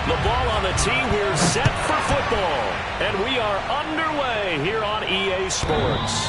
The ball on the tee. We're set for football. And we are underway here on EA Sports.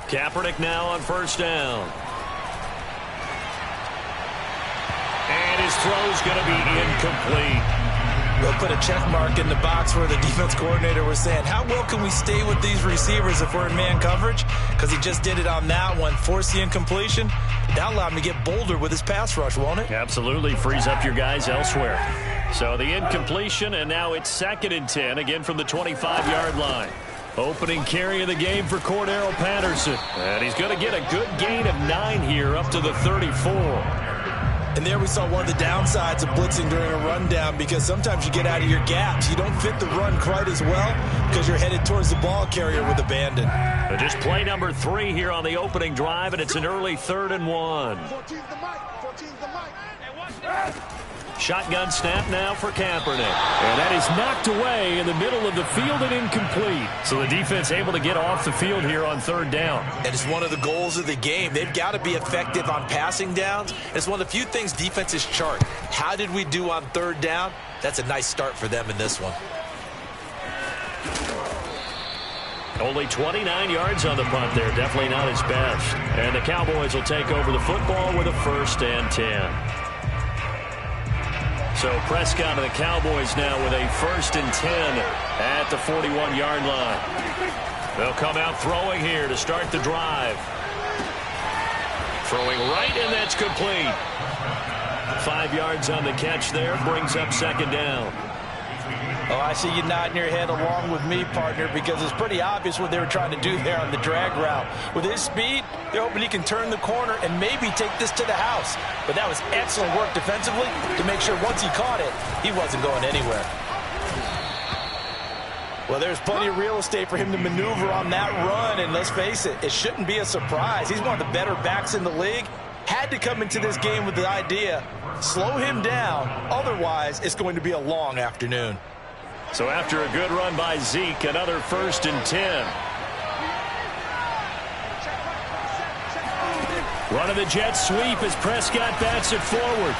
Kaepernick now on first down. And his throw's going to be incomplete. They'll put a check mark in the box where the defense coordinator was saying, how well can we stay with these receivers if we're in man coverage? Because he just did it on that one, forced the incompletion. That allowed him to get bolder with his pass rush, won't it? Absolutely, frees up your guys elsewhere. So the incompletion, and now it's 2nd and 10, again from the 25-yard line. Opening carry of the game for Cordero Patterson. And he's going to get a good gain of 9 here up to the 34. And there we saw one of the downsides of blitzing during a rundown, because sometimes you get out of your gaps. You don't fit the run quite as well because you're headed towards the ball carrier with abandon. But just play number 3 here on the opening drive, and it's an early 3rd and 1. 14's the mic. 14's the mic. Hey, watch that. Shotgun snap now for Kaepernick. And that is knocked away in the middle of the field and incomplete. So the defense able to get off the field here on 3rd down. And it's one of the goals of the game. They've got to be effective on passing downs. It's one of the few things defenses chart. How did we do on 3rd down? That's a nice start for them in this one. Only 29 yards on the punt there. Definitely not his best. And the Cowboys will take over the football with a 1st and 10. So Prescott and the Cowboys now with a 1st and 10 at the 41-yard line. They'll come out throwing here to start the drive. Throwing right, and that's complete. 5 yards on the catch there, brings up 2nd down. Oh, I see you nodding your head along with me, partner, because it's pretty obvious what they were trying to do there on the drag route. With his speed, they're hoping he can turn the corner and maybe take this to the house. But that was excellent work defensively to make sure once he caught it, he wasn't going anywhere. Well, there's plenty of real estate for him to maneuver on that run, and let's face it, it shouldn't be a surprise. He's one of the better backs in the league. Had to come into this game with the idea, slow him down, otherwise it's going to be a long afternoon. So after a good run by Zeke, another 1st and 10. Run of the jet sweep as Prescott bats it forward.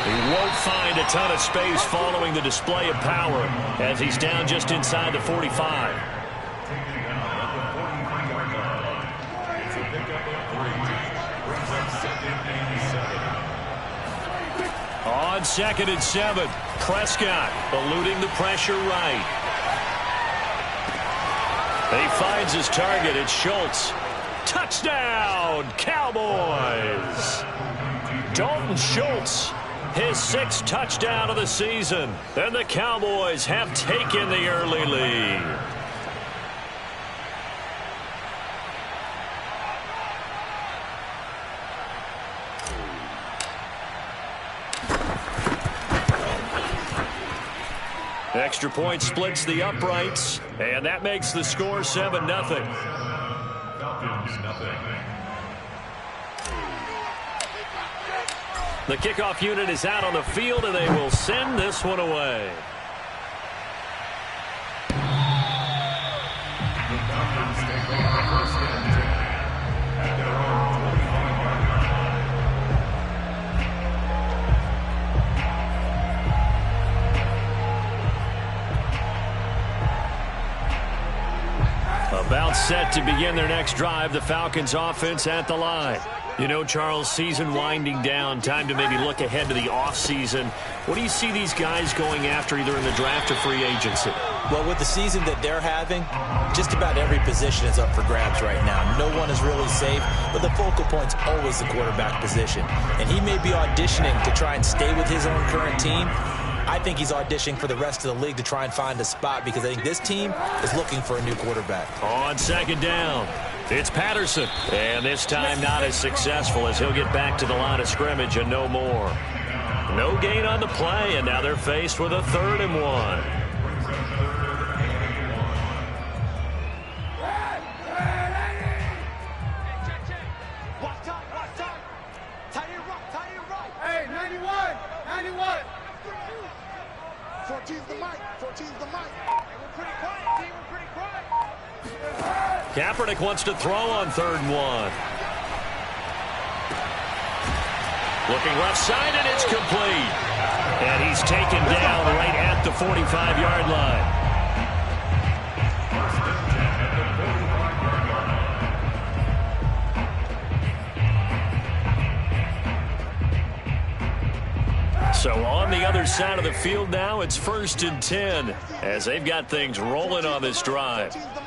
He won't find a ton of space following the display of power as he's down just inside the 45. On 2nd and 7, Prescott eluding the pressure right. He finds his target. It's Schultz. Touchdown, Cowboys! Dalton Schultz, his 6th touchdown of the season. And the Cowboys have taken the early lead. Extra point splits the uprights, and that makes the score 7-0. The kickoff unit is out on the field, and they will send this one away. About set to begin their next drive, the Falcons offense at the line. You know, Charles, season winding down, time to maybe look ahead to the offseason. What do you see these guys going after either in the draft or free agency? Well, with the season that they're having, just about every position is up for grabs right now. No one is really safe, but the focal point's always the quarterback position. And he may be auditioning to try and stay with his own current team. I think he's auditioning for the rest of the league to try and find a spot because I think this team is looking for a new quarterback. On 2nd down, It's Patterson. And this time not as successful as he'll get back to the line of scrimmage and no more. No gain on the play, and now they're faced with a 3rd and 1. Hey, 91! 91! 14's the mic. 14's the mic. We're pretty quiet, team. We're pretty quiet. Kaepernick wants to throw on 3rd and 1. Looking left side, and it's complete. And he's taken down right at the 45-yard line. So on the other side of the field now, it's 1st and 10 as they've got things rolling on this drive. He's coming.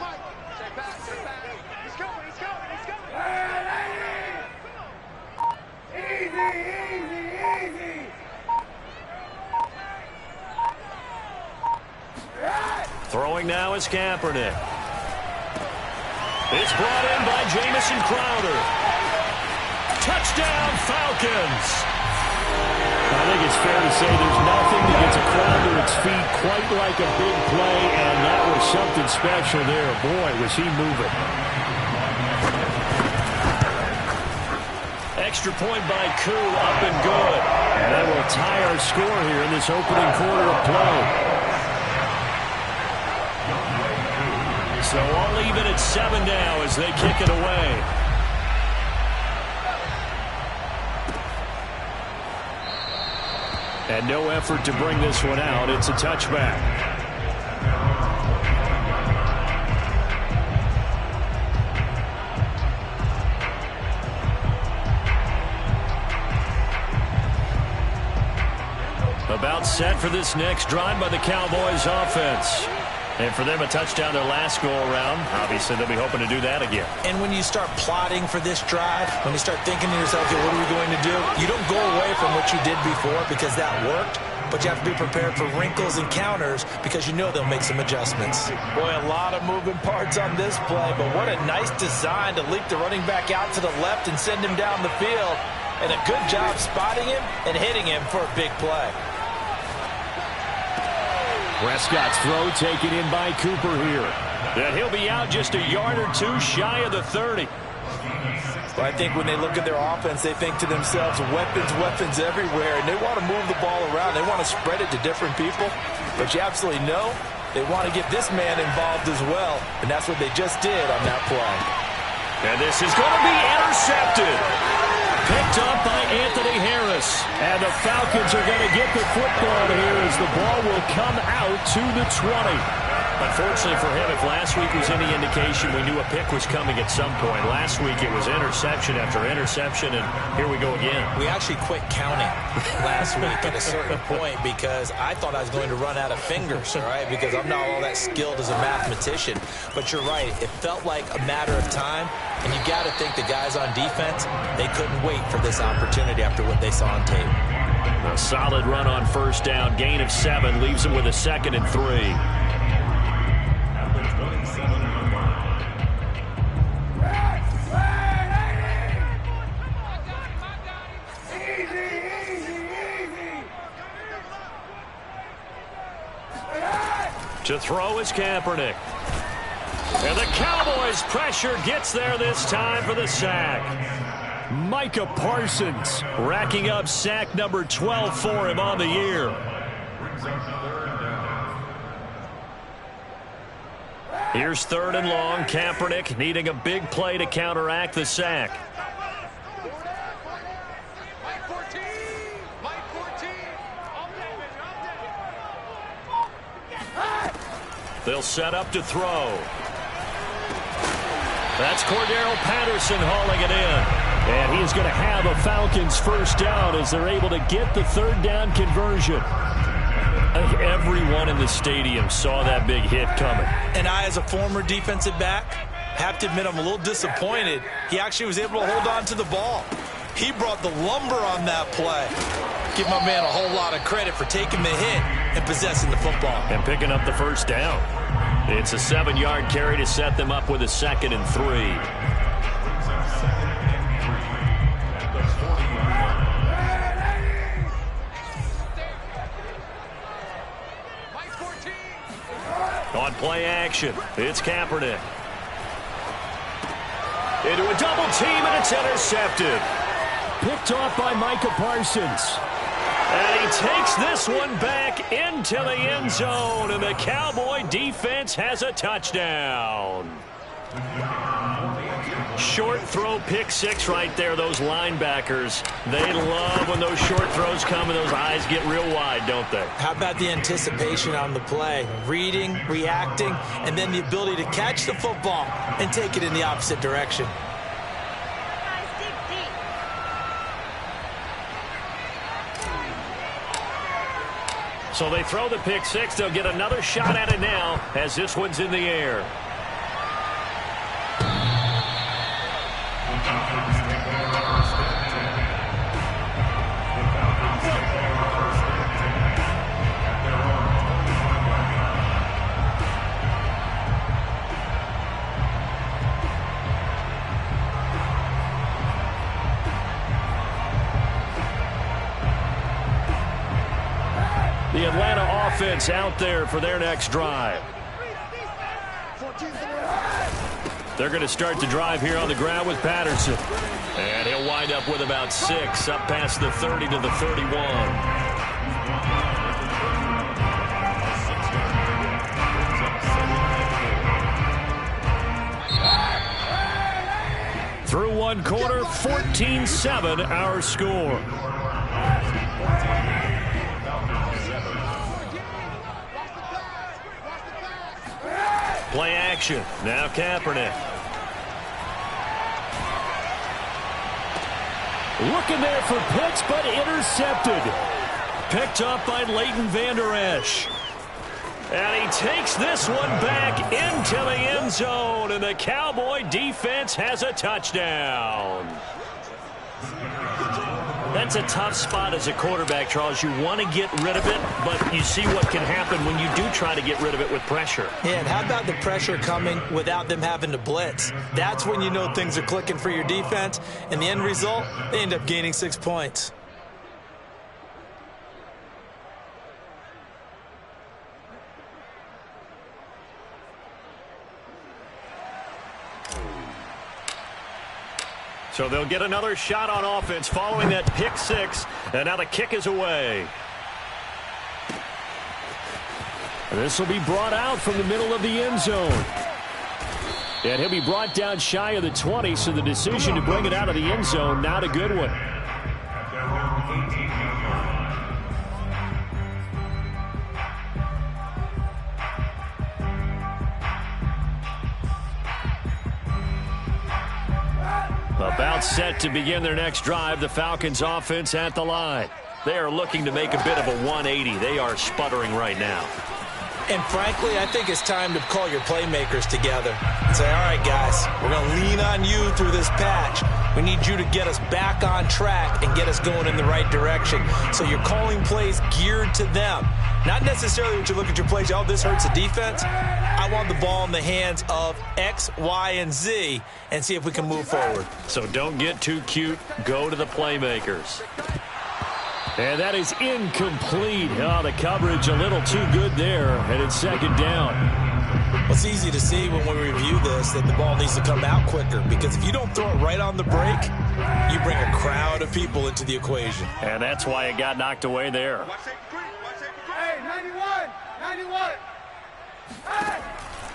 Easy. Throwing now is Kaepernick. It's brought in by Jamison Crowder. Touchdown, Falcons! I think it's fair to say there's nothing that gets a crowd to its feet quite like a big play, and that was something special there. Boy, was he moving. Extra point by Koo, up and good. And that will tie our score here in this opening quarter of play. So all even at 7 now as they kick it away. And no effort to bring this one out. It's a touchback. About set for this next drive by the Cowboys offense. And for them, a touchdown their last go-around. Obviously, they'll be hoping to do that again. And when you start plotting for this drive, when you start thinking to yourself, okay, what are we going to do? You don't go away from what you did before because that worked, but you have to be prepared for wrinkles and counters because you know they'll make some adjustments. Boy, a lot of moving parts on this play, but what a nice design to leak the running back out to the left and send him down the field. And a good job spotting him and hitting him for a big play. Prescott's throw taken in by Cooper here. And he'll be out just a yard or two shy of the 30. But I think when they look at their offense, they think to themselves, weapons everywhere, and they want to move the ball around. They want to spread it to different people. But you absolutely know they want to get this man involved as well, and that's what they just did on that play. And this is going to be intercepted. Picked up by Anthony Harris. And the Falcons are going to get the football here as the ball will come out to the 20. Unfortunately for him, if last week was any indication, we knew a pick was coming at some point. Last week it was interception after interception, and here we go again. We actually quit counting last week at a certain point because I thought I was going to run out of fingers, all right, because I'm not all that skilled as a mathematician. But you're right. It felt like a matter of time, and you got to think the guys on defense, they couldn't wait for this opportunity after what they saw on tape. A solid run on first down. Gain of 7 leaves them with a 2nd and 3. To throw is Kaepernick. And the Cowboys' pressure gets there this time for the sack. Micah Parsons racking up sack number 12 for him on the year. Here's 3rd and long. Kaepernick needing a big play to counteract the sack. They'll set up to throw. That's Cordero Patterson hauling it in. And he is going to have a Falcons first down as they're able to get the 3rd down conversion. I think everyone in the stadium saw that big hit coming. And I, as a former defensive back, have to admit I'm a little disappointed. He actually was able to hold on to the ball. He brought the lumber on that play. Give my man a whole lot of credit for taking the hit and possessing the football. And picking up the first down. It's a 7-yard carry to set them up with a 2nd and 3. action. It's Kaepernick. Into a double team, and it's intercepted. Picked off by Micah Parsons. And he takes this one back into the end zone, and the Cowboy defense has a touchdown. Short throw, pick six right there, those linebackers. They love when those short throws come and those eyes get real wide, don't they? How about the anticipation on the play? Reading, reacting, and then the ability to catch the football and take it in the opposite direction. So they throw the pick six. They'll get another shot at it now as this one's in the air. The Atlanta offense out there for their next drive. They're going to start the drive here on the ground with Patterson. And he'll wind up with about 6, up past the 30 to the 31. Through one quarter, 14-7 our score. Play action. Now Kaepernick. Looking there for Pitts, but intercepted. Picked up by Leighton Vander Esch. And he takes this one back into the end zone, and the Cowboy defense has a touchdown. That's a tough spot as a quarterback, Charles. You want to get rid of it, but you see what can happen when you do try to get rid of it with pressure. Yeah, and how about the pressure coming without them having to blitz? That's when you know things are clicking for your defense, and the end result, they end up gaining 6 points. So they'll get another shot on offense following that pick six, and now the kick is away. This will be brought out from the middle of the end zone. And he'll be brought down shy of the 20, so the decision to bring it out of the end zone, not a good one. About set to begin their next drive, the Falcons offense at the line. They are looking to make a bit of a 180. They are sputtering right now. And frankly, I think it's time to call your playmakers together and say, all right, guys, we're going to lean on you through this patch. We need you to get us back on track and get us going in the right direction. So you're calling plays geared to them. Not necessarily when you look at your plays, oh, this hurts the defense. I want the ball in the hands of X, Y, and Z and see if we can move forward. So don't get too cute. Go to the playmakers. And that is incomplete. Oh, the coverage a little too good there, and it's second down. Well, it's easy to see when we review this that the ball needs to come out quicker, because if you don't throw it right on the break, you bring a crowd of people into the equation. And that's why it got knocked away there. Hey, 91! 91! Hey!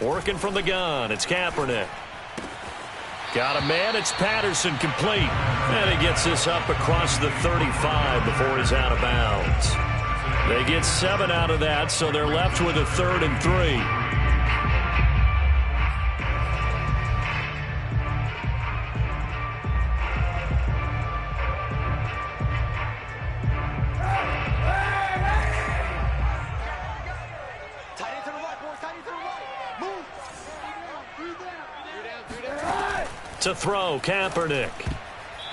Working from the gun, it's Kaepernick. Got a man, it's Patterson, complete. And he gets this up across the 35 before he's out of bounds. They get 7 out of that, so they're left with a 3rd and 3. To throw, Kaepernick.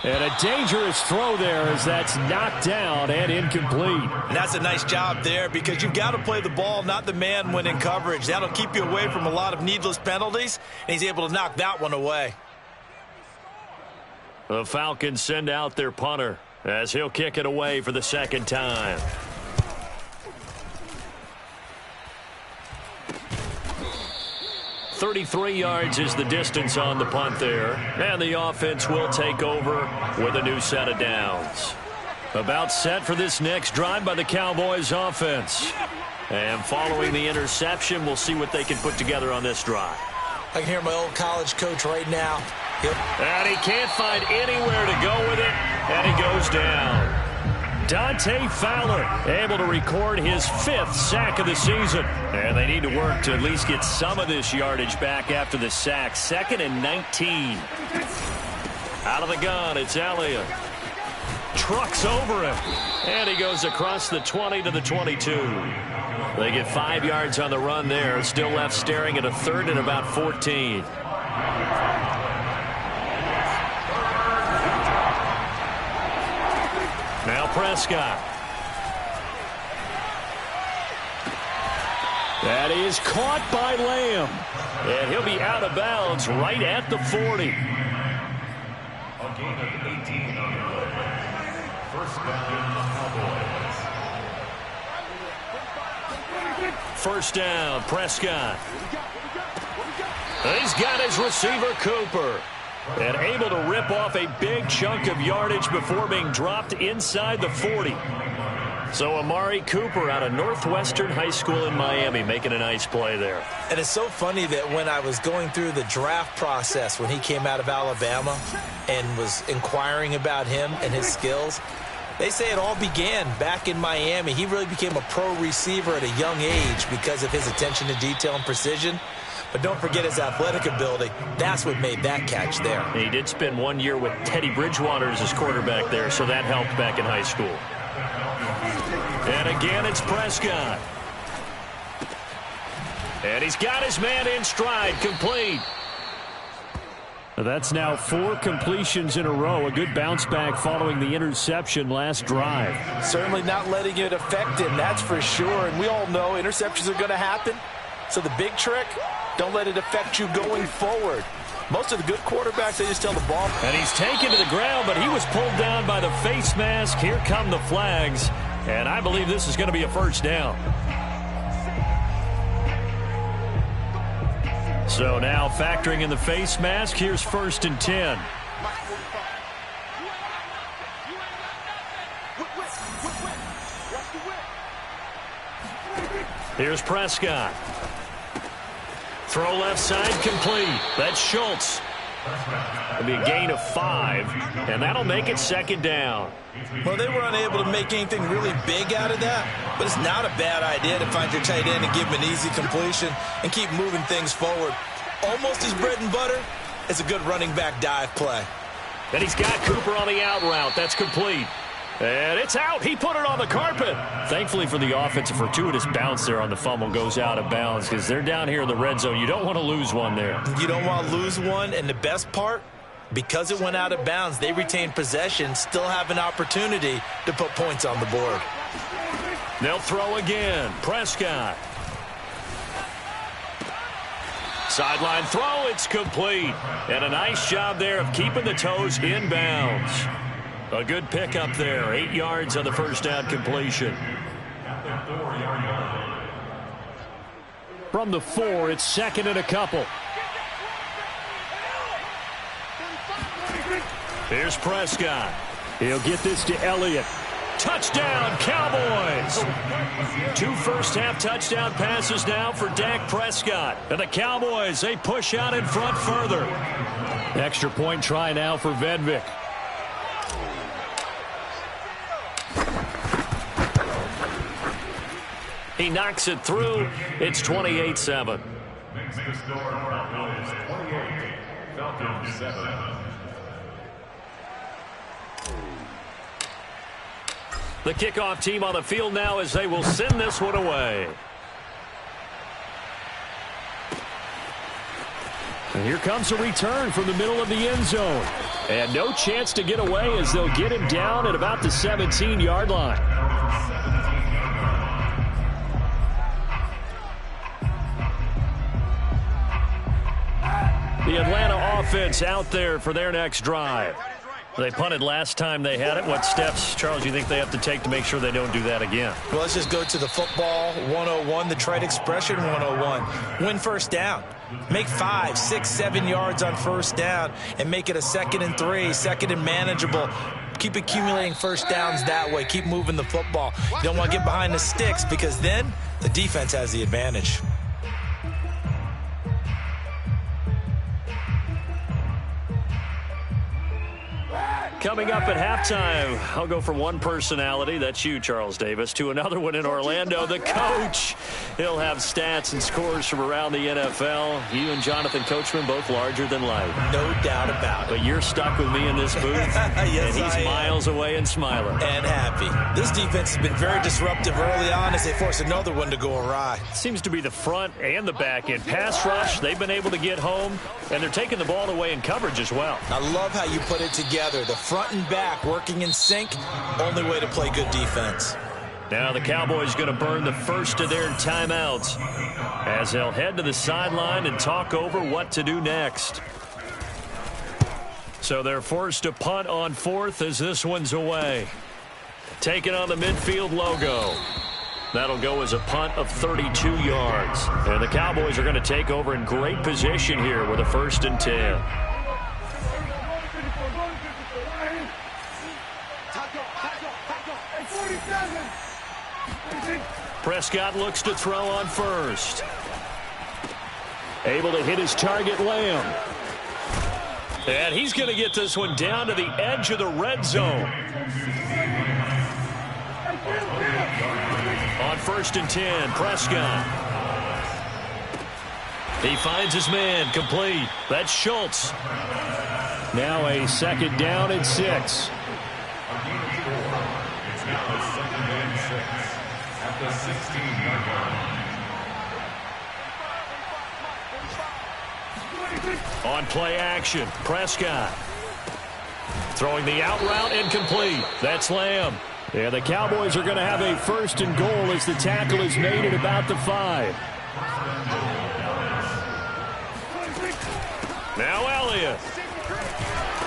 And a dangerous throw there as that's knocked down and incomplete. And that's a nice job there, because you've got to play the ball, not the man when in coverage. That'll keep you away from a lot of needless penalties, and he's able to knock that one away. The Falcons send out their punter as he'll kick it away for the second time. 33 yards is the distance on the punt there. And the offense will take over with a new set of downs. About set for this next drive by the Cowboys offense. And following the interception, we'll see what they can put together on this drive. I can hear my old college coach right now. And he can't find anywhere to go with it, and he goes down. Dante Fowler able to record his 5th sack of the season. And they need to work to at least get some of this yardage back after the sack. 2nd and 19. Out of the gun, it's Elliott. Trucks over him. And he goes across the 20 to the 22. They get 5 yards on the run there. Still left staring at a 3rd and about 14. Now Prescott. That is caught by Lamb. And he'll be out of bounds right at the 40. A gain of 18 on the play. First down, Cowboys. First down, Prescott. He's got his receiver, Cooper. And able to rip off a big chunk of yardage before being dropped inside the 40. So Amari Cooper out of Northwestern High School in Miami making a nice play there. And it's so funny that when I was going through the draft process when he came out of Alabama and was inquiring about him and his skills, they say it all began back in Miami. He really became a pro receiver at a young age because of his attention to detail and precision. But don't forget his athletic ability. That's what made that catch there. He did spend 1 year with Teddy Bridgewater as his quarterback there, so that helped back in high school. And again, it's Prescott. And he's got his man in stride, complete. That's now 4 completions in a row. A good bounce back following the interception last drive. Certainly not letting it affect him, that's for sure. And we all know interceptions are going to happen. So the big trick, don't let it affect you going forward. Most of the good quarterbacks, they just tell the ball. And he's taken to the ground, but he was pulled down by the face mask. Here come the flags. And I believe this is going to be a first down. So now factoring in the face mask, here's 1st and 10. Here's Prescott. Throw left side complete. That's Schultz. It'll be a gain of 5, and that'll make it 2nd down. Well, they were unable to make anything really big out of that, but it's not a bad idea to find your tight end and give him an easy completion and keep moving things forward. Almost his bread and butter is a good running back dive play. And he's got Cooper on the out route. That's complete. And it's out. He put it on the carpet. Thankfully for the offense, a fortuitous bounce there on the fumble goes out of bounds because they're down here in the red zone. You don't want to lose one there. You don't want to lose one, and the best part, because it went out of bounds, they retained possession, still have an opportunity to put points on the board. They'll throw again. Prescott. Sideline throw, it's complete. And a nice job there of keeping the toes in bounds. A good pickup there. 8 yards on the first down completion. From the 4, it's 2nd and a couple. Here's Prescott. He'll get this to Elliott. Touchdown, Cowboys! 2 first-half touchdown passes now for Dak Prescott. And the Cowboys, they push out in front further. Extra point try now for Vedvik. He knocks it through. It's 28-7. Makes the score Cowboys 28, Falcons 7. The kickoff team on the field now as they will send this one away. And here comes a return from the middle of the end zone. And no chance to get away as they'll get him down at about the 17-yard line. The Atlanta offense out there for their next drive. They punted last time they had it. What steps, Charles, do you think they have to take to make sure they don't do that again? Well, let's just go to the football 101, the trade expression 101. Win first down. Make 5, 6, 7 yards on first down and make it a 2nd and 3, 2nd and manageable. Keep accumulating first downs that way. Keep moving the football. You don't want to get behind the sticks because then the defense has the advantage. Coming up at halftime, I'll go from one personality, that's you, Charles Davis, to another one in Orlando, the coach. He'll have stats and scores from around the NFL. You and Jonathan Coachman, both larger than life. No doubt about it. But you're stuck with me in this booth, yes, and he's miles away and smiling. And happy. This defense has been very disruptive early on as they force another one to go awry. Seems to be the front and the back end. Pass rush, they've been able to get home, and they're taking the ball away in coverage as well. I love how you put it together. The front and back working in sync, only way to play good defense. Now the Cowboys going to burn the first of their timeouts as they'll head to the sideline and talk over what to do next. So they're forced to punt on 4th as this one's away. Taking on the midfield logo. That'll go as a punt of 32 yards. And the Cowboys are going to take over in great position here with a 1st and 10. Prescott looks to throw on first. Able to hit his target, Lamb. And he's going to get this one down to the edge of the red zone. On 1st and 10, Prescott. He finds his man, complete. That's Schultz. Now a 2nd down and 6. The 16-yard line. On play action, Prescott. Throwing the out route, incomplete. That's Lamb. Yeah, the Cowboys are going to have a 1st and goal as the tackle is made at about the 5. Now Elliott.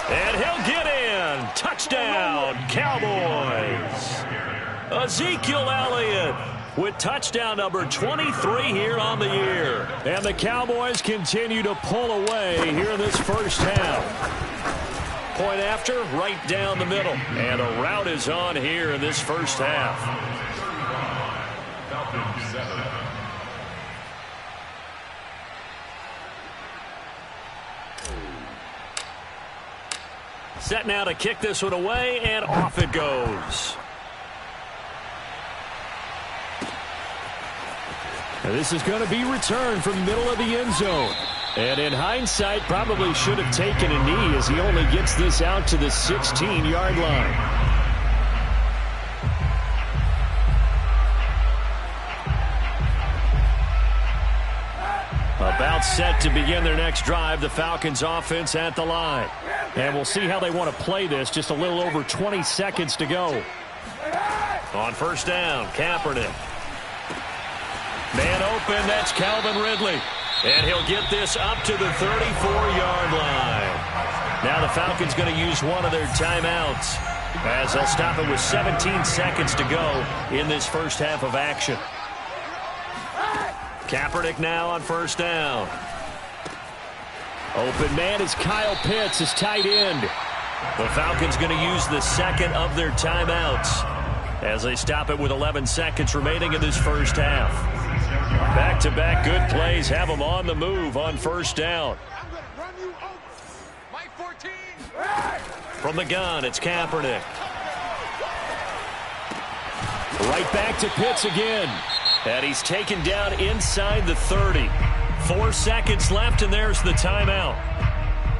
And he'll get in. Touchdown, Cowboys. Ezekiel Elliott with touchdown number 23 here on the year. And the Cowboys continue to pull away here in this first half. Point after, right down the middle. And a route is on here in this first half. Set now to kick this one away, and off it goes. And this is going to be returned from the middle of the end zone. And in hindsight, probably should have taken a knee as he only gets this out to the 16-yard line. About set to begin their next drive, the Falcons offense at the line. And we'll see how they want to play this. Just a little over 20 seconds to go. On 1st down, Kaepernick. Man open, that's Calvin Ridley. And he'll get this up to the 34-yard line. Now the Falcons going to use one of their timeouts as they'll stop it with 17 seconds to go in this first half of action. Kaepernick now on 1st down. Open man is Kyle Pitts, his tight end. The Falcons going to use the 2nd of their timeouts as they stop it with 11 seconds remaining in this first half. Back-to-back good plays have them on the move on 1st down. I'm going to run you over. Mike 14. From the gun, it's Kaepernick. Right back to Pitts again. And he's taken down inside the 30. 4 seconds left, and there's the timeout.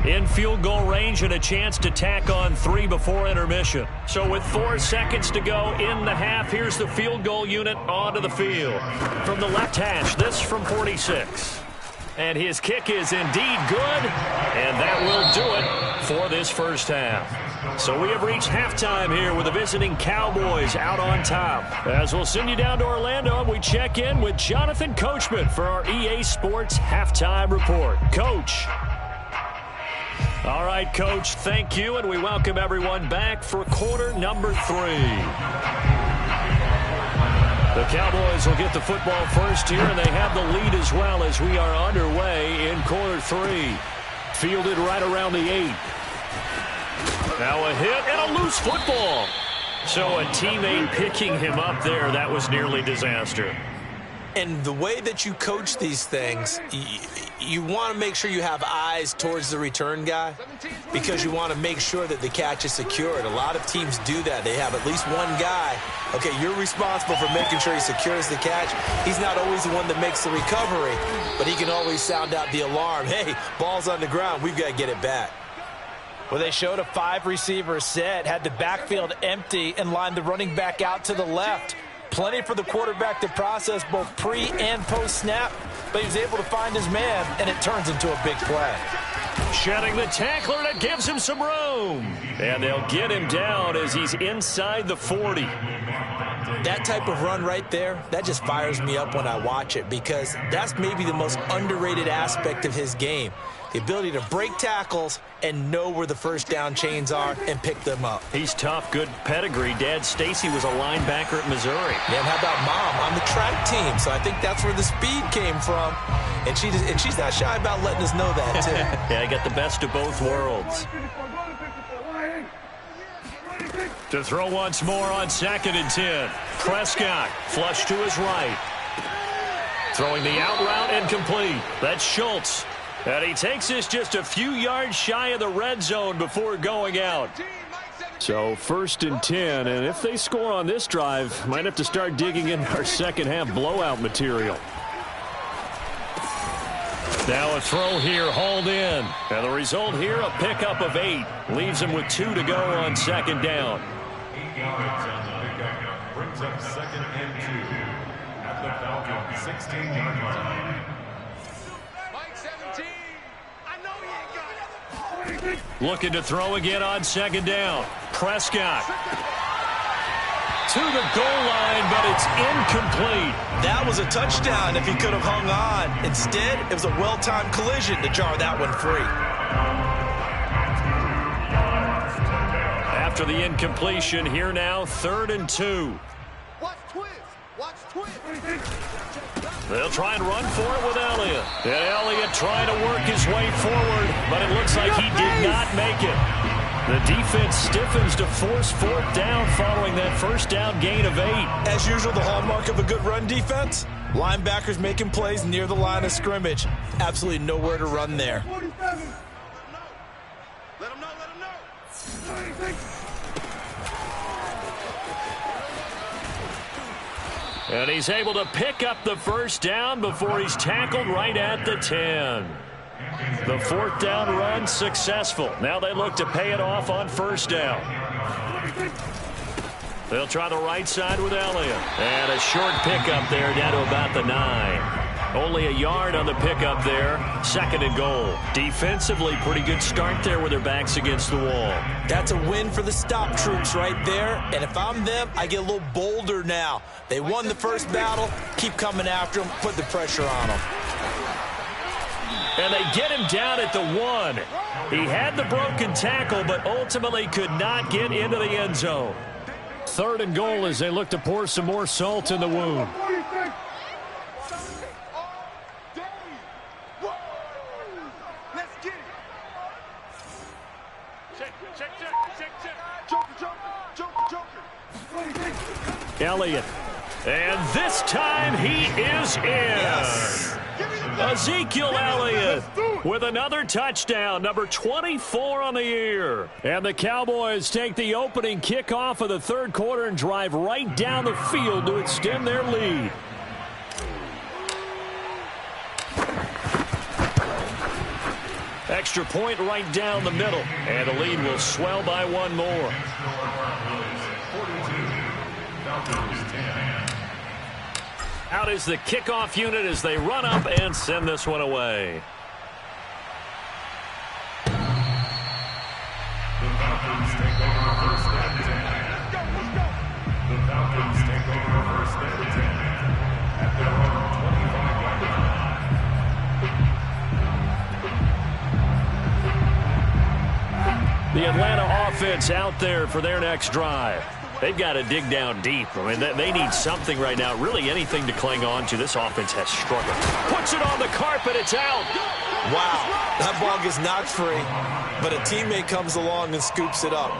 In field goal range and a chance to tack on 3 before intermission. So with 4 seconds to go in the half, here's the field goal unit onto the field. From the left hash, this from 46. And his kick is indeed good, and that will do it for this first half. So we have reached halftime here with the visiting Cowboys out on top. As we'll send you down to Orlando, we check in with Jonathan Coachman for our EA Sports Halftime Report. Coach. All right, Coach, thank you, and we welcome everyone back for quarter number 3. The Cowboys will get the football first here, and they have the lead as well as we are underway in quarter 3. Fielded right around the 8. Now a hit and a loose football. So a teammate picking him up there, that was nearly disaster. And the way that you coach these things, you want to make sure you have eyes towards the return guy because you want to make sure that the catch is secured. A lot of teams do that. They have at least one guy. Okay, you're responsible for making sure he secures the catch. He's not always the one that makes the recovery, but he can always sound out the alarm. Hey, ball's on the ground. We've got to get it back. Well, they showed a 5-receiver set, had the backfield empty, and lined the running back out to the left. Plenty for the quarterback to process both pre- and post-snap, but he was able to find his man, and it turns into a big play. Shedding the tackler, and it gives him some room. And they'll get him down as he's inside the 40. That type of run right there, that just fires me up when I watch it because that's maybe the most underrated aspect of his game. The ability to break tackles and know where the first down chains are and pick them up. He's tough, good pedigree. Dad Stacy was a linebacker at Missouri. Yeah, and how about Mom on the track team? So I think that's where the speed came from. And she's not shy about letting us know that, too. Yeah, I got the best of both worlds. To throw once more on 2nd and 10. Prescott, flush to his right. Throwing the out route incomplete. That's Schultz. And he takes this just a few yards shy of the red zone before going out. So 1st and 10, and if they score on this drive, might have to start digging in our second half blowout material. Now a throw here, hauled in. And the result here, a pickup of 8. Leaves him with 2 to go on 2nd down. 8 yards on the pickup. Brings up 2nd and 2. At the Falcons, 16-yard line. Looking to throw again on 2nd down. Prescott. To the goal line, but it's incomplete. That was a touchdown if he could have hung on. Instead, it was a well-timed collision to jar that one free. After the incompletion, here now, 3rd and 2. Watch twist. Watch twist. They'll try and run for it with Elliott. And Elliott trying to work his way forward, but it looks like he did not make it. The defense stiffens to force 4th down following that first down gain of 8. As usual, the hallmark of a good run defense, linebackers making plays near the line of scrimmage. Absolutely nowhere to run there. Let him know. Let him know. And he's able to pick up the first down before he's tackled right at the 10. The 4th down run successful. Now they look to pay it off on 1st down. They'll try the right side with Elliott. And a short pickup there down to about the 9. Only a yard on the pickup there. 2nd and goal. Defensively, pretty good start there with their backs against the wall. That's a win for the stop troops right there. And if I'm them, I get a little bolder now. They won the first battle. Keep coming after them. Put the pressure on them. And they get him down at the 1. He had the broken tackle, but ultimately could not get into the end zone. 3rd and goal as they look to pour some more salt in the wound. Elliott. And this time he is in. Yes. Ezekiel Elliott with another touchdown, number 24 on the year. And the Cowboys take the opening kickoff of the 3rd quarter and drive right down the field to extend their lead. Extra point right down the middle. And the lead will swell by 1 more. Out is the kickoff unit as they run up and send this one away. The Falcons take over 1st and 10. The Falcons take over 1st and 10. At their own 25-yard line. The Atlanta offense out there for their next drive. They've got to dig down deep. I mean, they need something right now, really anything to cling on to. This offense has struggled. Puts it on the carpet. It's out. Wow, that ball gets knocked free, but a teammate comes along and scoops it up.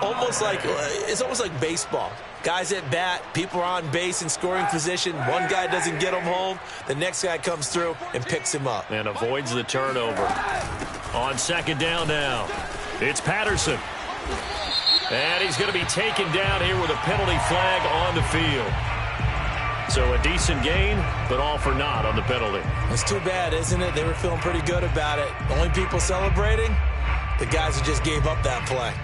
It's almost like baseball. Guys at bat, people are on base in scoring position. One guy doesn't get him home. The next guy comes through and picks him up. And avoids the turnover. On second down now, it's Patterson. And he's going to be taken down here with a penalty flag on the field. So a decent gain, but all for naught on the penalty. It's too bad, isn't it? They were feeling pretty good about it. The only people celebrating, the guys who just gave up that play.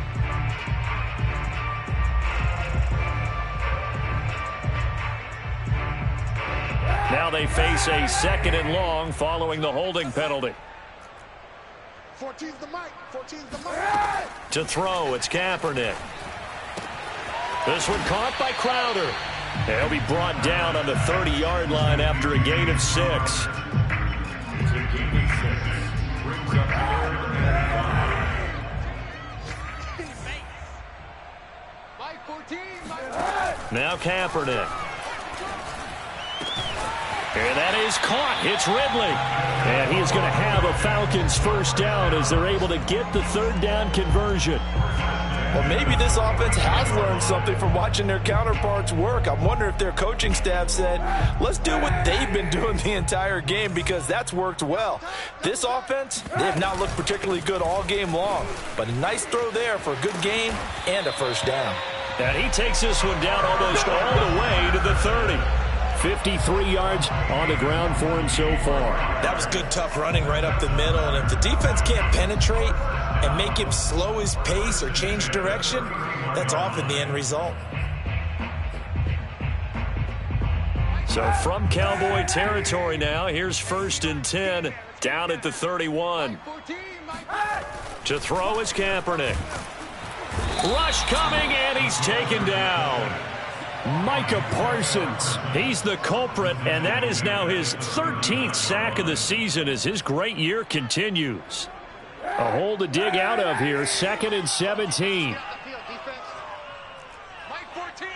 Now they face a 2nd and long following the holding penalty. 14's the mic. 14's the mic. To throw, it's Kaepernick. This one caught by Crowder. He'll be brought down on the 30-yard line after a gain of 6. It's a gain of 6. Brings up 3rd and 5. Mike 14. Mike. Now Kaepernick. And that is caught. It's Ridley. And he is going to have a Falcons first down as they're able to get the 3rd down conversion. Well, maybe this offense has learned something from watching their counterparts work. I wonder if their coaching staff said, let's do what they've been doing the entire game, because that's worked well. This offense, they have not looked particularly good all game long, but a nice throw there for a good gain and a first down. And he takes this one down almost all the way to the 30. 53 yards on the ground for him so far. That was good, tough running right up the middle, and if the defense can't penetrate and make him slow his pace or change direction, that's often the end result. So from Cowboy territory now, here's 1st and 10 down at the 31. To throw is Kaepernick. Rush coming, and he's taken down. Micah Parsons. He's the culprit, and that is now his 13th sack of the season as his great year continues. A hole to dig out of here. 2nd and 17. Mike 14.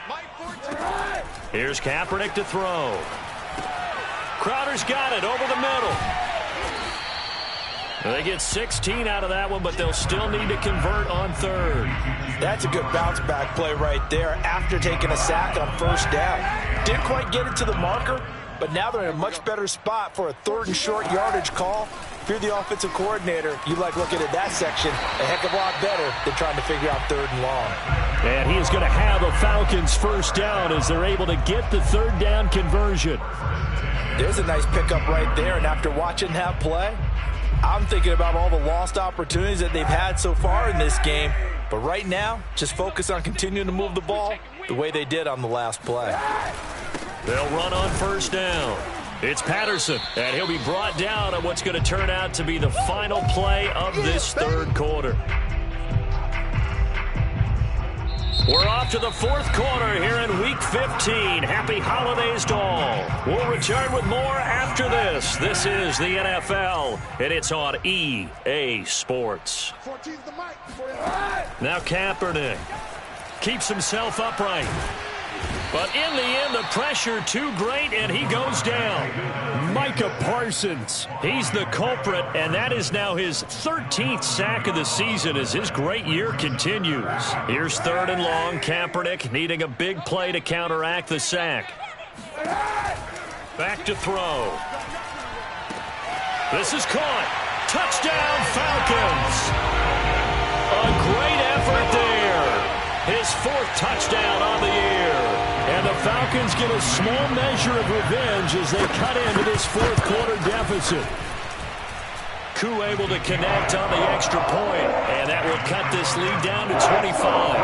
Mike 14. Here's Kaepernick to throw. Crowder's got it over the middle. They get 16 out of that one, but they'll still need to convert on 3rd. That's a good bounce-back play right there after taking a sack on 1st down. Didn't quite get it to the marker, but now they're in a much better spot for a 3rd and short yardage call. If you're the offensive coordinator, you like looking at that section a heck of a lot better than trying to figure out 3rd and long. And he is going to have a Falcons first down as they're able to get the 3rd down conversion. There's a nice pickup right there, and after watching that play, I'm thinking about all the lost opportunities that they've had so far in this game. But right now, just focus on continuing to move the ball the way they did on the last play. They'll run on 1st down. It's Patterson, and he'll be brought down on what's going to turn out to be the final play of this 3rd quarter. We're off to the 4th quarter here in Week 15. Happy holidays to all. We'll return with more after this. This is the NFL, and it's on EA Sports. 14's the mic. Now Kaepernick keeps himself upright. But in the end, the pressure too great, and he goes down. Micah Parsons. He's the culprit, and that is now his 13th sack of the season as his great year continues. Here's 3rd and long. Kaepernick needing a big play to counteract the sack. Back to throw. This is caught. Touchdown, Falcons. A great effort there. His 4th touchdown on the year. And the Falcons get a small measure of revenge as they cut into this 4th quarter deficit. Koo able to connect on the extra point, and that will cut this lead down to 25.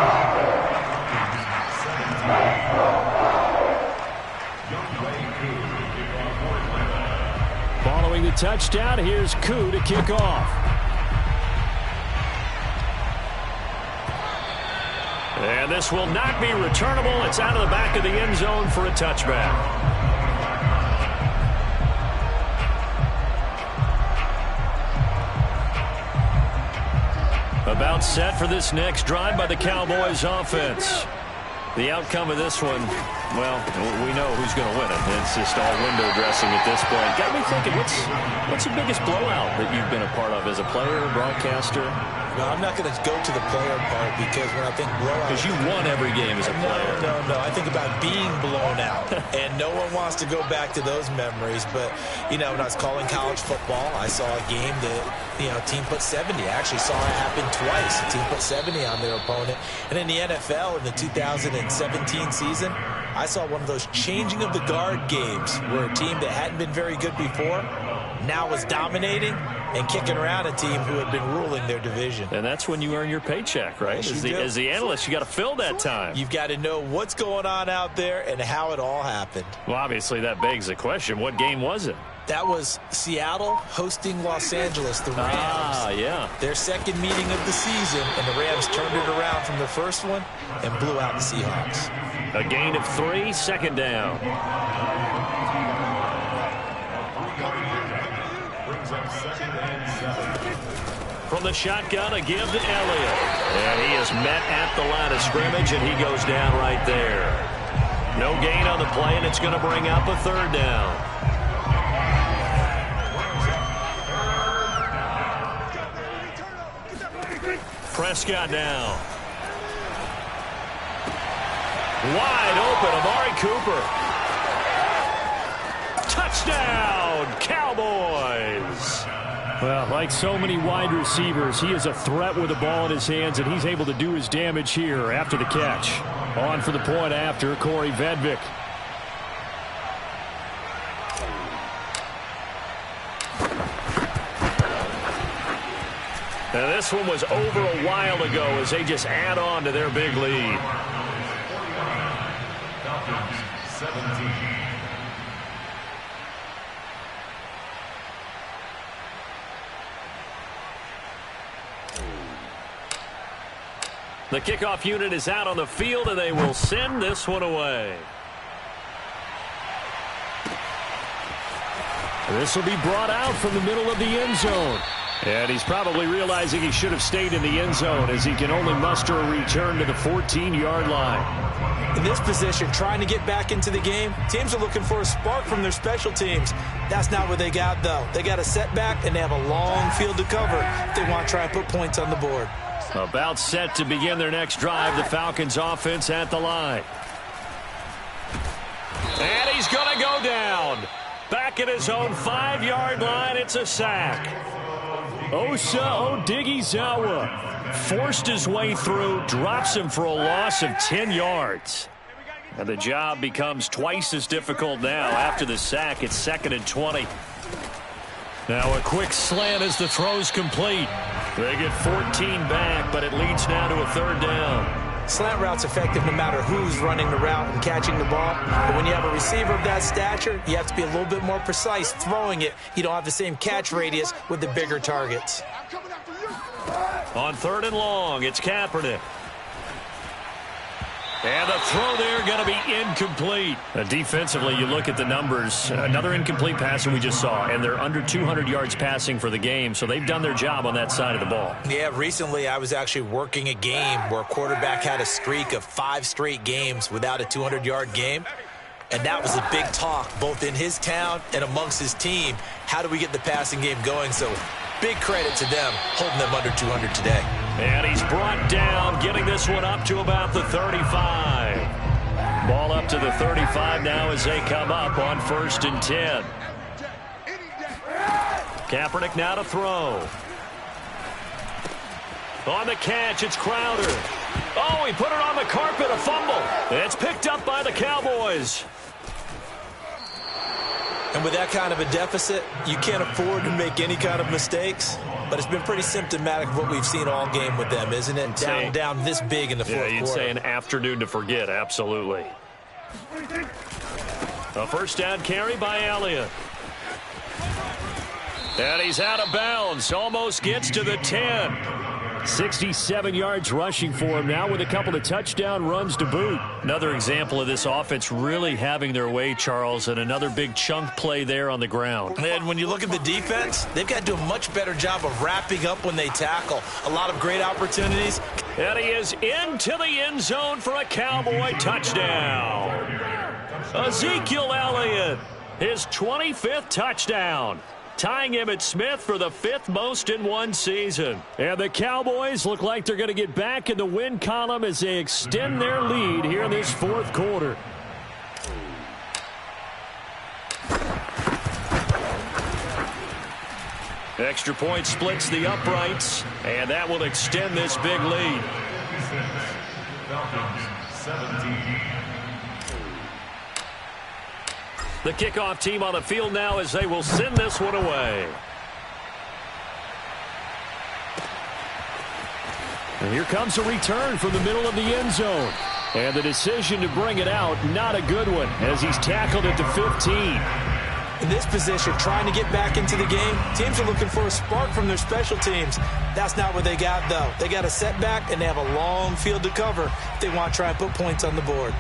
Following the touchdown, here's Koo to kick off. And this will not be returnable. It's out of the back of the end zone for a touchback. About set for this next drive by the Cowboys offense. The outcome of this one, well, we know who's going to win it. It's just all window dressing at this point. Got me thinking, what's the biggest blowout that you've been a part of as a player, broadcaster? No, I'm not going to go to the player part because when I think blowout... Because you won every game as a player. No. I think about being blown out. And no one wants to go back to those memories. But, when I was calling college football, I saw a game that, team put 70. I actually saw it happen twice. The team put 70 on their opponent. And in the NFL, in the 2017 season, I saw one of those changing of the guard games where a team that hadn't been very good before now was dominating and kicking around a team who had been ruling their division. And that's when you earn your paycheck, right? Yes, as the analyst, you got to fill that time. You've got to know what's going on out there and how it all happened. Well, obviously, that begs the question, what game was it? That was Seattle hosting Los Angeles, the Rams. Yeah. Their second meeting of the season, and the Rams turned it around from the first one and blew out the Seahawks. A gain of 3, second down. From the shotgun, a give to Elliott. And he is met at the line of scrimmage, and he goes down right there. No gain on the play, and it's going to bring up a third down. Prescott down. Wide open, Amari Cooper. Touchdown, Cowboys. Well, like so many wide receivers, he is a threat with the ball in his hands, and he's able to do his damage here after the catch. On for the point after, Corey Vedvik. Now this one was over a while ago as they just add on to their big lead. Falcons 17. The kickoff unit is out on the field, and they will send this one away. This will be brought out from the middle of the end zone. And he's probably realizing he should have stayed in the end zone as he can only muster a return to the 14-yard line. In this position, trying to get back into the game, teams are looking for a spark from their special teams. That's not what they got, though. They got a setback, and they have a long field to cover if they want to try and put points on the board. About set to begin their next drive, the Falcons offense at the line. And he's going to go down. Back at his own 5-yard line, it's a sack. Osa Odighizuwa forced his way through, drops him for a loss of 10 yards. And the job becomes twice as difficult now after the sack. It's 2nd and 20. Now a quick slant as the throw's complete. They get 14 back, but it leads now to a third down. Slant route's effective no matter who's running the route and catching the ball. But when you have a receiver of that stature, you have to be a little bit more precise throwing it. You don't have the same catch radius with the bigger targets. On 3rd and long, it's Kaepernick. And the throw there going to be incomplete. Defensively, you look at the numbers. Another incomplete pass that we just saw, and they're under 200 yards passing for the game, so they've done their job on that side of the ball. Yeah, recently I was actually working a game where a quarterback had a streak of 5 straight games without a 200-yard game. And that was a big talk, both in his town and amongst his team. How do we get the passing game going? So big credit to them, holding them under 200 today. And he's brought down, getting this one up to about the 35. Ball up to the 35 now as they come up on 1st and 10. Kaepernick now to throw. On the catch, it's Crowder. Oh, he put it on the carpet, a fumble. It's picked up by the Cowboys. And with that kind of a deficit, you can't afford to make any kind of mistakes. But it's been pretty symptomatic of what we've seen all game with them, isn't it? Down this big in the fourth quarter. Yeah, you'd say an afternoon to forget, absolutely. A first down carry by Elliott. And he's out of bounds, almost gets to the 10. 67 yards rushing for him now with a couple of touchdown runs to boot. Another example of this offense really having their way, Charles, and another big chunk play there on the ground. And when you look at the defense, they've got to do a much better job of wrapping up when they tackle. A lot of great opportunities. And he is into the end zone for a Cowboy touchdown. Ezekiel Elliott, his 25th touchdown, tying Emmitt Smith for the 5th most in one season. And the Cowboys look like they're going to get back in the win column as they extend their lead here in this 4th quarter. Extra point splits the uprights, and that will extend this big lead. Falcons 17. The kickoff team on the field now as they will send this one away. And here comes a return from the middle of the end zone. And the decision to bring it out, not a good one, as he's tackled at the 15. In this position, trying to get back into the game, teams are looking for a spark from their special teams. That's not what they got, though. They got a setback, and they have a long field to cover if they want to try and put points on the board.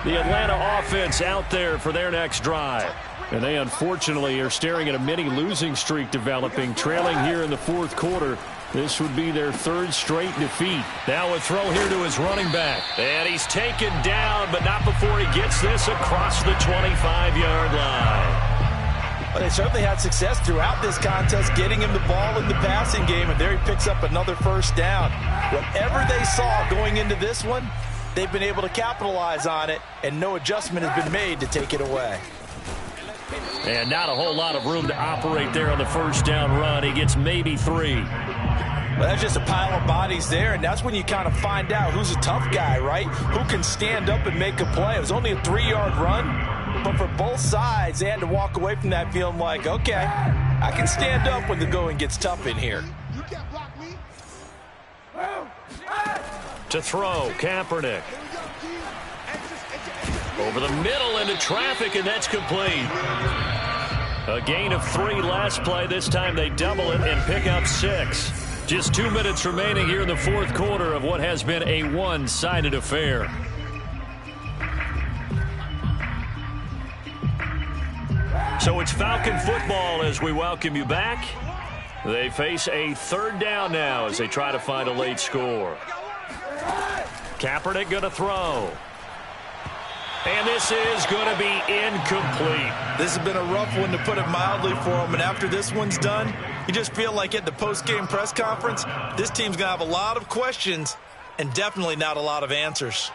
The Atlanta offense out there for their next drive. And they unfortunately are staring at a mini losing streak developing, trailing here in the 4th quarter. This would be their 3rd straight defeat. Now a throw here to his running back. And he's taken down, but not before he gets this across the 25-yard line. Well, they certainly had success throughout this contest, getting him the ball in the passing game, and there he picks up another 1st down. Whatever they saw going into this one, they've been able to capitalize on it, and no adjustment has been made to take it away. And not a whole lot of room to operate there on the 1st down run. He gets maybe 3. Well, that's just a pile of bodies there, and that's when you kind of find out who's a tough guy, right? Who can stand up and make a play. It was only a 3-yard run, but for both sides, they had to walk away from that feeling like, okay, I can stand up when the going gets tough in here. You can't block me. To throw, Kaepernick. Over the middle into traffic, and that's complete. A gain of 3 last play. This time they double it and pick up 6. Just 2 minutes remaining here in the 4th quarter of what has been a one-sided affair. So it's Falcon football as we welcome you back. They face a 3rd down now as they try to find a late score. Kaepernick going to throw. And this is going to be incomplete. This has been a rough one, to put it mildly, for him. And after this one's done, you just feel like at the post-game press conference, this team's going to have a lot of questions and definitely not a lot of answers.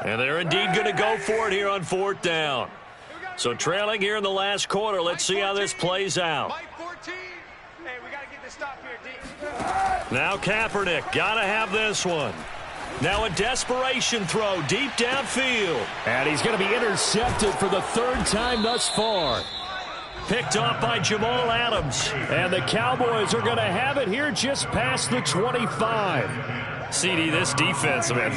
And they're indeed going to go for it here on 4th down. So trailing here in the last quarter, let's see how this plays out. Now Kaepernick, got to have this one. Now a desperation throw deep downfield. And he's going to be intercepted for the 3rd time thus far. Picked off by Jamal Adams. And the Cowboys are going to have it here just past the 25. CD, this defense, man,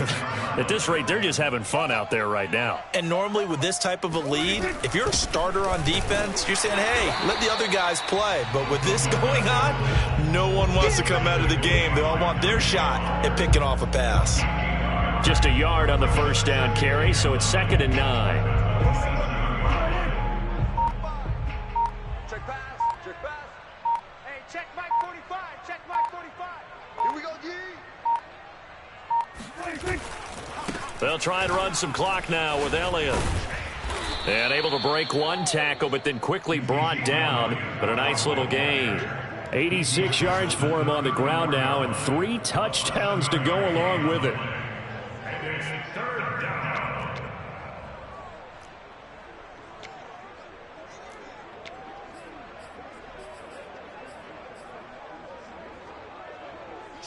at this rate, they're just having fun out there right now. And normally with this type of a lead, if you're a starter on defense, you're saying, hey, let the other guys play. But with this going on, no one wants to come out of the game. They all want their shot at picking off a pass. Just a yard on the 1st down carry, so it's 2nd and 9. Check pass. Check pass. Hey, check Mike 45. Check Mike 45. Here we go, G. They'll try and run some clock now with Elliott. And able to break one tackle, but then quickly brought down. But a nice little gain. 86 yards for him on the ground now, and 3 touchdowns to go along with it. And it's 3rd down.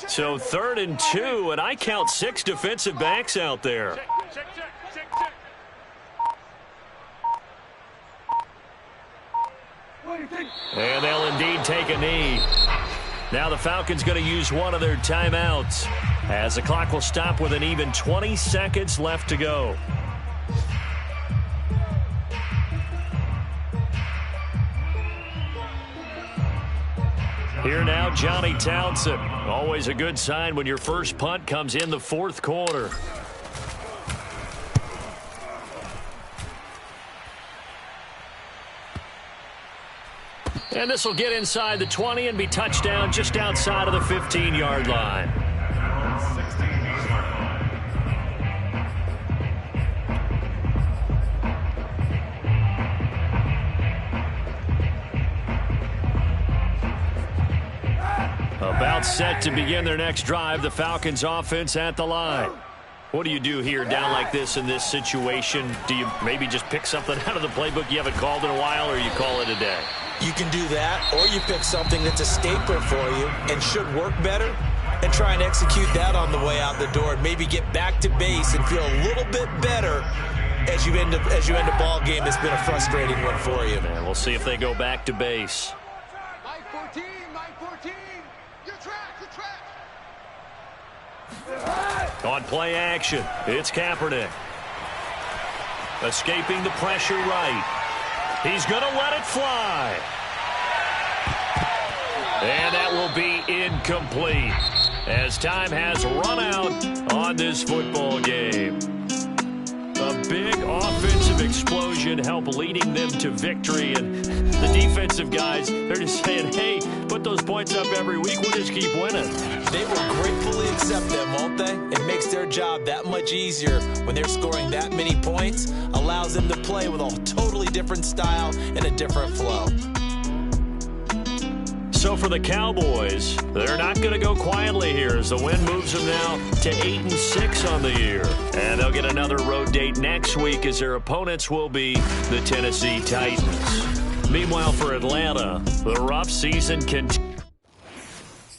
So 3rd and 2, and I count 6 defensive backs out there. Check. And they'll indeed take a knee. Now the Falcons going to use one of their timeouts as the clock will stop with an even 20 seconds left to go. Here now, Johnny Townsend. Always a good sign when your first punt comes in the fourth quarter. And this will get inside the 20 and be touchdown just outside of the 15-yard line. About set to begin their next drive, the Falcons offense at the line. What do you do here down like this in this situation? Do you maybe just pick something out of the playbook you haven't called in a while, or you call it a day? You can do that, or you pick something that's a staple for you and should work better and try and execute that on the way out the door and maybe get back to base and feel a little bit better as you end a ball game that's been a frustrating one for you. And we'll see if they go back to base. Mike 14, Mike 14. You're trapped, you're trapped. On play action, it's Kaepernick. Escaping the pressure right. He's going to let it fly. And that will be incomplete as time has run out on this football game. A big offensive explosion helped leading them to victory. And the defensive guys, they're just saying, hey, put those points up every week. We'll just keep winning. They will gratefully accept them, won't they? It makes their job that much easier when they're scoring that many points. Allows them to play with a totally different style and a different flow. So for the Cowboys, they're not going to go quietly here as the win moves them now to 8-6 on the year. And they'll get another road date next week as their opponents will be the Tennessee Titans. Meanwhile, for Atlanta, the rough season continues.